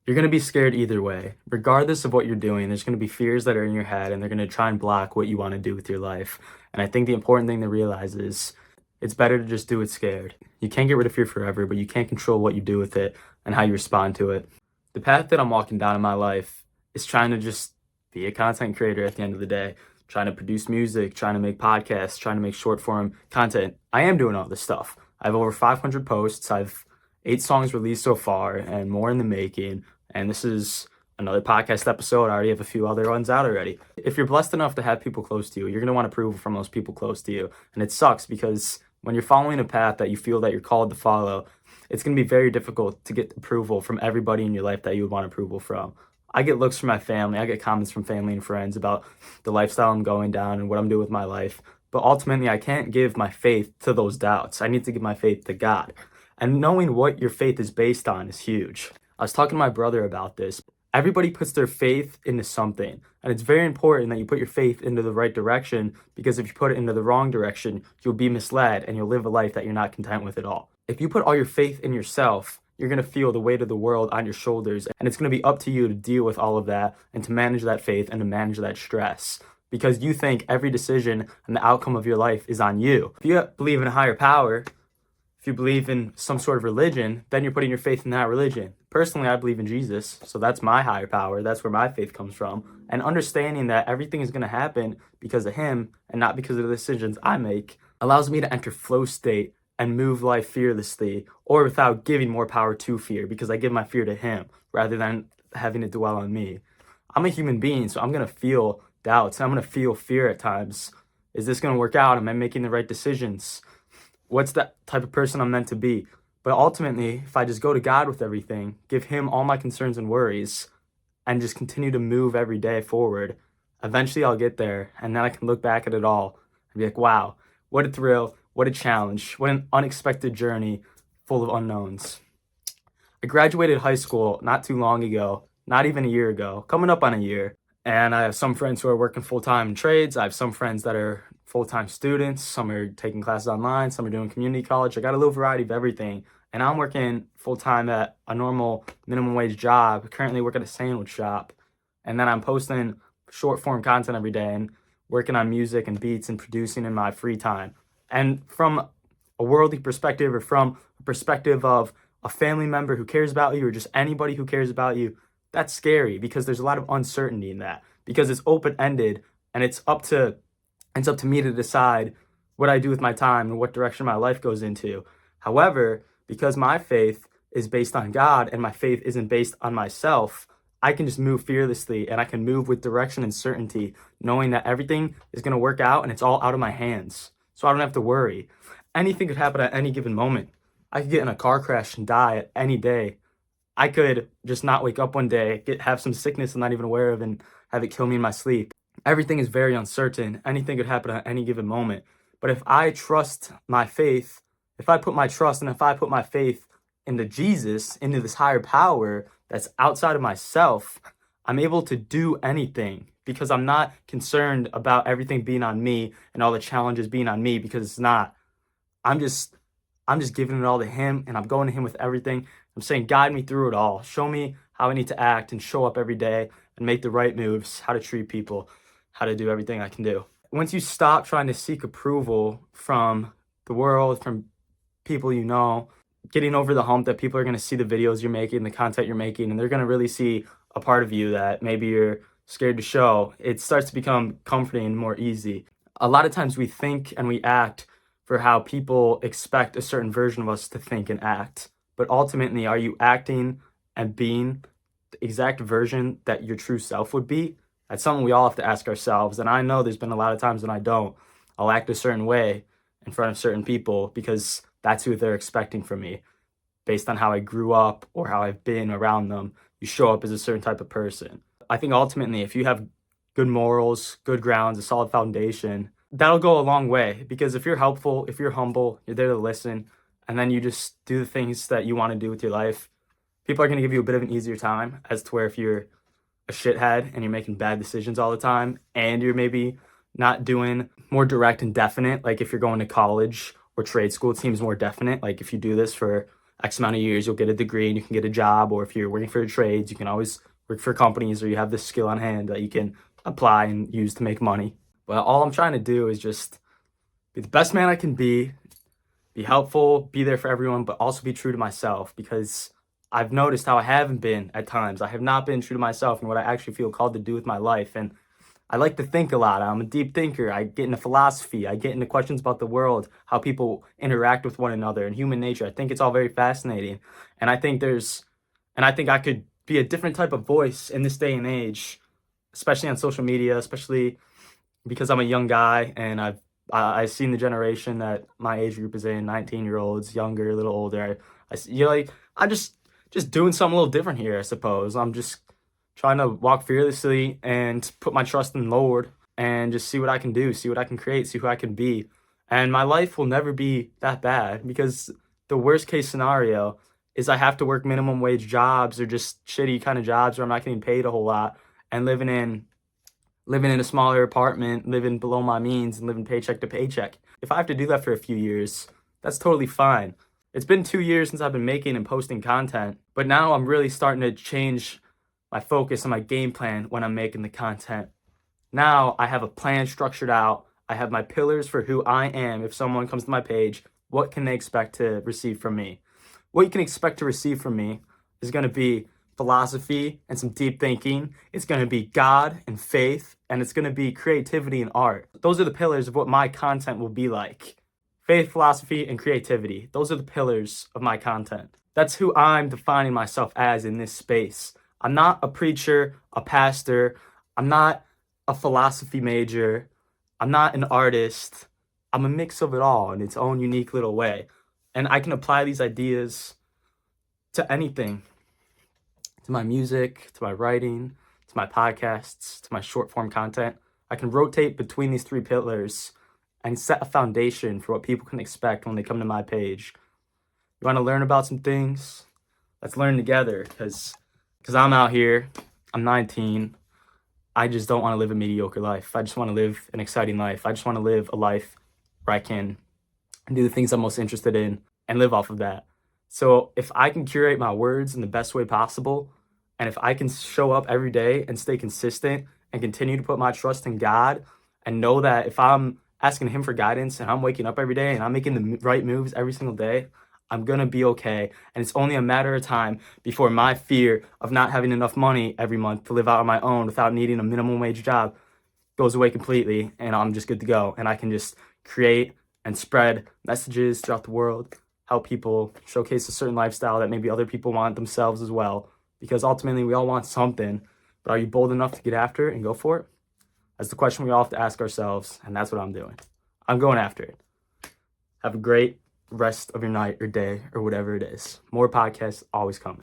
You're going to be scared either way. Regardless of what you're doing, there's going to be fears that are in your head and they're going to try and block what you want to do with your life. And I think the important thing to realize is it's better to just do it scared. You can't get rid of fear forever, but you can't control what you do with it and how you respond to it. The path that I'm walking down in my life is trying to just be a content creator at the end of the day, trying to produce music, trying to make podcasts, trying to make short form content. I am doing all this stuff. I have over 500 posts. I've 8 songs released so far and more in the making. And this is another podcast episode. I already have a few other ones out already. If you're blessed enough to have people close to you, you're going to want approval from those people close to you. And it sucks because when you're following a path that you feel that you're called to follow, it's going to be very difficult to get approval from everybody in your life that you would want approval from. I get looks from my family. I get comments from family and friends about the lifestyle I'm going down and what I'm doing with my life. But ultimately, I can't give my faith to those doubts. I need to give my faith to God. And knowing what your faith is based on is huge. I was talking to my brother about this. Everybody puts their faith into something. And it's very important that you put your faith into the right direction, because if you put it into the wrong direction, you'll be misled and you'll live a life that you're not content with at all. If you put all your faith in yourself, you're going to feel the weight of the world on your shoulders. And it's going to be up to you to deal with all of that and to manage that faith and to manage that stress, because you think every decision and the outcome of your life is on you. If you believe in a higher power, if you believe in some sort of religion, then you're putting your faith in that religion. Personally, I believe in Jesus, so that's my higher power. That's where my faith comes from. And understanding that everything is going to happen because of him and not because of the decisions I make allows me to enter flow state and move life fearlessly, or without giving more power to fear, because I give my fear to him rather than having it dwell on me. I'm a human being, so I'm going to feel doubts. I'm going to feel fear at times. Is this going to work out? Am I making the right decisions? What's the type of person I'm meant to be? But ultimately, if I just go to God with everything, give him all my concerns and worries, and just continue to move every day forward, eventually I'll get there. And then I can look back at it all and be like, wow, what a thrill, what a challenge, what an unexpected journey full of unknowns. I graduated high school not too long ago, not even a year ago, coming up on a year. And I have some friends who are working full-time in trades. I have some friends that are full-time students. Some are taking classes online. Some are doing community college. I got a little variety of everything. And I'm working full-time at a normal minimum wage job. Currently work at a sandwich shop. And then I'm posting short-form content every day and working on music and beats and producing in my free time. And from a worldly perspective, or from a perspective of a family member who cares about you, or just anybody who cares about you, that's scary, because there's a lot of uncertainty in that, because it's open-ended and it's up to me to decide what I do with my time and what direction my life goes into. However, because my faith is based on God and my faith isn't based on myself, I can just move fearlessly and I can move with direction and certainty, knowing that everything is going to work out and it's all out of my hands. So I don't have to worry. Anything could happen at any given moment. I could get in a car crash and die at any day. I could just not wake up one day, have some sickness I'm not even aware of, and have it kill me in my sleep. Everything is very uncertain. Anything could happen at any given moment. But if I trust my faith, if I put my trust and if I put my faith into Jesus, into this higher power that's outside of myself, I'm able to do anything, because I'm not concerned about everything being on me and all the challenges being on me, because it's not. I'm just giving it all to him, and I'm going to him with everything. I'm saying, guide me through it all. Show me how I need to act and show up every day and make the right moves, how to treat people, how to do everything I can do. Once you stop trying to seek approval from the world, from people you know, getting over the hump that people are going to see the videos you're making, the content you're making, and they're going to really see a part of you that maybe you're scared to show, it starts to become comforting and more easy. A lot of times we think and we act for how people expect a certain version of us to think and act. But ultimately, are you acting and being the exact version that your true self would be? That's something we all have to ask ourselves. And I know there's been a lot of times when I don't. I'll act a certain way in front of certain people because that's who they're expecting from me. Based on how I grew up or how I've been around them, you show up as a certain type of person. I think ultimately, if you have good morals, good grounds, a solid foundation, that'll go a long way, because if you're helpful, if you're humble, you're there to listen, and then you just do the things that you want to do with your life, people are going to give you a bit of an easier time, as to where if you're a shithead and you're making bad decisions all the time and you're maybe not doing more direct and definite, like if you're going to college or trade school, it seems more definite. Like if you do this for X amount of years, you'll get a degree and you can get a job. Or if you're working for trades, you can always work for companies, or you have this skill on hand that you can apply and use to make money. But all I'm trying to do is just be the best man I can be helpful, be there for everyone, but also be true to myself, because I've noticed how I haven't been at times. I have not been true to myself and what I actually feel called to do with my life. And I like to think a lot. I'm a deep thinker. I get into philosophy. I get into questions about the world, how people interact with one another, and human nature. I think it's all very fascinating. And I think I could be a different type of voice in this day and age, especially on social media, especially because I'm a young guy and I've seen the generation that my age group is in, 19-year-olds, younger, a little older. I'm just doing something a little different here, I suppose. I'm just trying to walk fearlessly and put my trust in the Lord and just see what I can do, see what I can create, see who I can be. And my life will never be that bad, because the worst case scenario is I have to work minimum wage jobs or just shitty kind of jobs where I'm not getting paid a whole lot, and living in a smaller apartment, living below my means, and living paycheck to paycheck. If I have to do that for a few years, that's totally fine. It's been 2 years since I've been making and posting content, but now I'm really starting to change my focus and my game plan when I'm making the content. Now I have a plan structured out. I have my pillars for who I am. If someone comes to my page, what can they expect to receive from me? What you can expect to receive from me is going to be philosophy and some deep thinking. It's going to be God and faith, and it's going to be creativity and art. Those are the pillars of what my content will be like. Faith, philosophy, and creativity. Those are the pillars of my content. That's who I'm defining myself as in this space. I'm not a preacher, a pastor. I'm not a philosophy major. I'm not an artist. I'm a mix of it all in its own unique little way. And I can apply these ideas to anything, to my music, to my writing, to my podcasts, to my short form content. I can rotate between these three pillars and set a foundation for what people can expect when they come to my page. You want to learn about some things? Let's learn together, because I'm out here. I'm 19. I just don't want to live a mediocre life. I just want to live an exciting life. I just want to live a life where I can do the things I'm most interested in and live off of that. So if I can curate my words in the best way possible, and if I can show up every day and stay consistent and continue to put my trust in God, and know that if I'm asking Him for guidance and I'm waking up every day and I'm making the right moves every single day, I'm gonna be okay. And it's only a matter of time before my fear of not having enough money every month to live out on my own without needing a minimum wage job goes away completely, and I'm just good to go. And I can just create and spread messages throughout the world, help people showcase a certain lifestyle that maybe other people want themselves as well. Because ultimately, we all want something, but are you bold enough to get after it and go for it? That's the question we all have to ask ourselves, and that's what I'm doing. I'm going after it. Have a great rest of your night or day or whatever it is. More podcasts always coming.